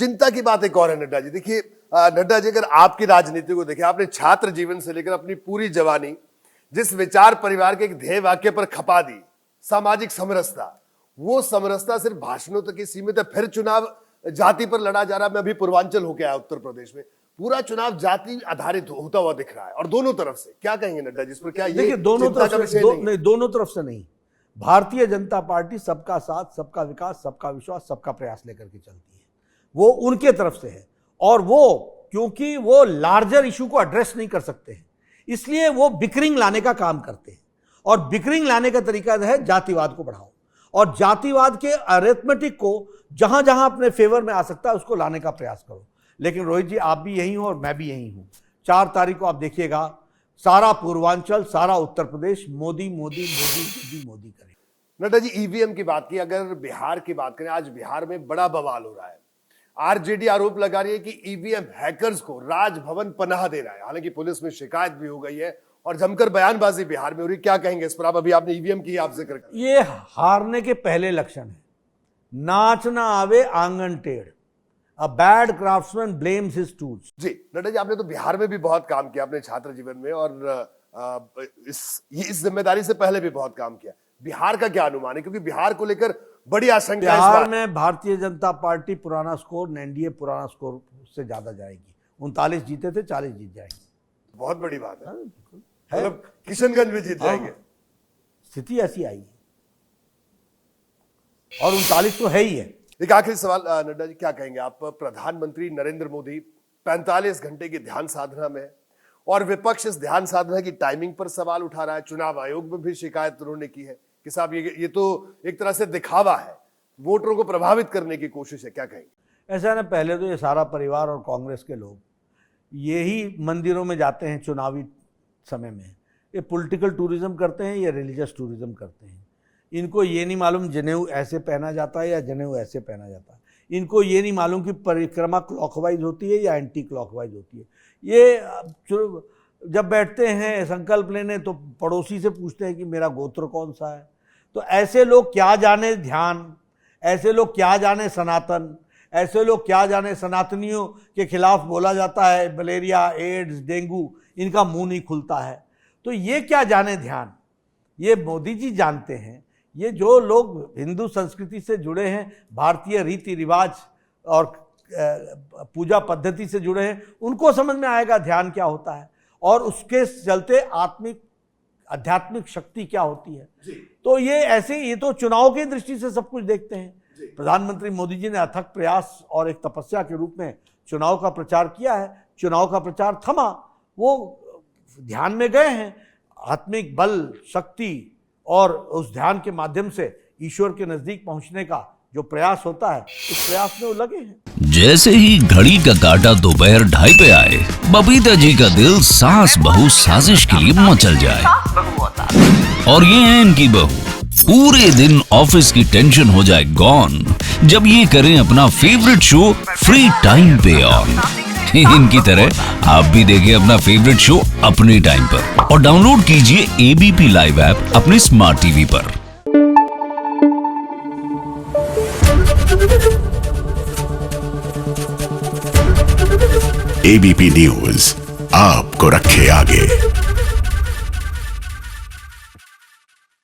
चिंता की बात एक और है नड्डा जी। देखिए नड्डा जी, अगर आपकी राजनीति को देखें, आपने छात्र जीवन से लेकर अपनी पूरी जवानी जिस विचार परिवार के एक ध्येय वाक्य पर खपा दी, सामाजिक समरसता, वो समरसता सिर्फ भाषणों तक ही सीमित है। फिर चुनाव जाति पर लड़ा जा रहा। मैं अभी पूर्वांचल होके आया, उत्तर प्रदेश में पूरा चुनाव जाति आधारित होता हुआ दिख रहा है, और दोनों तरफ से। क्या कहेंगे नड्डा जी इस पर? क्या ये दोनों तरफ से नहीं, दोनों तरफ से नहीं। भारतीय जनता पार्टी सबका साथ, सबका विकास, सबका विश्वास, सबका प्रयास लेकर के चलती है। वो उनके तरफ से है, और वो क्योंकि वो लार्जर इशू को एड्रेस नहीं कर सकते हैं, इसलिए वो बिकरिंग लाने का काम करते हैं। और बिकरिंग लाने का तरीका है जातिवाद को बढ़ाओ, और जातिवाद के अरिथमेटिक को जहां जहां अपने फेवर में आ सकता है उसको लाने का प्रयास करो। लेकिन रोहित जी, आप भी यही हो और मैं भी यही हूं। 4 तारीख को आप देखिएगा, सारा पूर्वांचल, सारा उत्तर प्रदेश मोदी मोदी मोदी मोदी मोदी करेगा। नड्डा जी, ईवीएम की बात की, अगर बिहार की बात करें, आज बिहार में बड़ा बवाल हो रहा है। आरजेडी आरोप लगा रही है कि ईवीएम हैकर्स को राजभवन पनाह दे रहा है। हालांकि पुलिस में शिकायत भी हो गई है और जमकर बयानबाजी बिहार में हो रही। क्या कहेंगे इस पर आप? अभी आपने ईवीएम की आप जिक्र किया। ये हारने के पहले लक्षण है। नाच ना आवे आंगन टेढ़, a bad craftsman blames his tools. जी नड्डा जी, आपने तो बिहार में भी बहुत काम किया अपने छात्र जीवन में, और इस जिम्मेदारी से पहले भी बहुत काम किया। बिहार का क्या अनुमान है? क्योंकि बिहार को लेकर बड़ी आशंका है। बिहार में भारतीय जनता पार्टी पुराना स्कोर, एनडीए पुराना स्कोर से ज्यादा जाएगी। 39 जीते थे, 40 जीत जाएंगे। बहुत बड़ी बात है। मतलब किशनगंज में जीत जाएंगे। स्थिति ऐसी आई है, और 39 तो है ही है। एक आखिरी सवाल नड्डा जी, क्या कहेंगे आप? प्रधानमंत्री नरेंद्र मोदी 45 घंटे की ध्यान साधना में, और विपक्ष इस ध्यान साधना की टाइमिंग पर सवाल उठा रहा है। चुनाव आयोग में भी शिकायत उन्होंने की है कि साहब ये तो एक तरह से दिखावा है, वोटरों को प्रभावित करने की कोशिश है। क्या कहेंगे? ऐसा ना, पहले तो ये सारा परिवार और कांग्रेस के लोग यही मंदिरों में जाते हैं चुनावी समय में। ये पॉलिटिकल टूरिज्म करते हैं, ये रिलीजियस टूरिज्म करते हैं। इनको ये नहीं मालूम जनेऊ ऐसे पहना जाता है या जनेऊ ऐसे पहना जाता है। इनको ये नहीं मालूम कि परिक्रमा क्लॉकवाइज होती है या एंटी क्लॉकवाइज होती है। ये जब बैठते हैं संकल्प लेने, तो पड़ोसी से पूछते हैं कि मेरा गोत्र कौन सा है। तो ऐसे लोग क्या जाने ध्यान, ऐसे लोग क्या जाने सनातन, ऐसे लोग क्या जाने सनातनियों के खिलाफ बोला जाता है मलेरिया, एड्स, डेंगू, इनका मुंह नहीं खुलता है। तो ये क्या जाने ध्यान, ये मोदी जी जानते हैं। ये जो लोग हिंदू संस्कृति से जुड़े हैं, भारतीय रीति रिवाज और पूजा पद्धति से जुड़े हैं, उनको समझ में आएगा ध्यान क्या होता है, और उसके चलते आध्यात्मिक शक्ति क्या होती है। तो ये तो चुनाव की दृष्टि से सब कुछ देखते हैं। प्रधानमंत्री मोदी जी ने अथक प्रयास और एक तपस्या के रूप में चुनाव का प्रचार किया है। चुनाव का प्रचार थमा, वो ध्यान में गए हैं। आत्मिक बल, शक्ति और उस ध्यान के माध्यम से ईश्वर के नजदीक पहुंचने का जो प्रयास होता है, उस प्रयास में वो लगे हैं। जैसे ही घड़ी का काटा दोपहर 2:30 पे आए, बबीता जी का दिल सास बहू साजिश के लिए मचल जाए। और ये है इनकी बहू, पूरे दिन ऑफिस की टेंशन हो जाए गॉन जब ये करें अपना फेवरेट शो फ्री टाइम पे ऑन। इनकी तरह आप भी देखिए अपना फेवरेट शो अपने टाइम पर, और डाउनलोड कीजिए एबीपी लाइव ऐप अपने स्मार्ट टीवी पर। एबीपी न्यूज आपको रखे आगे।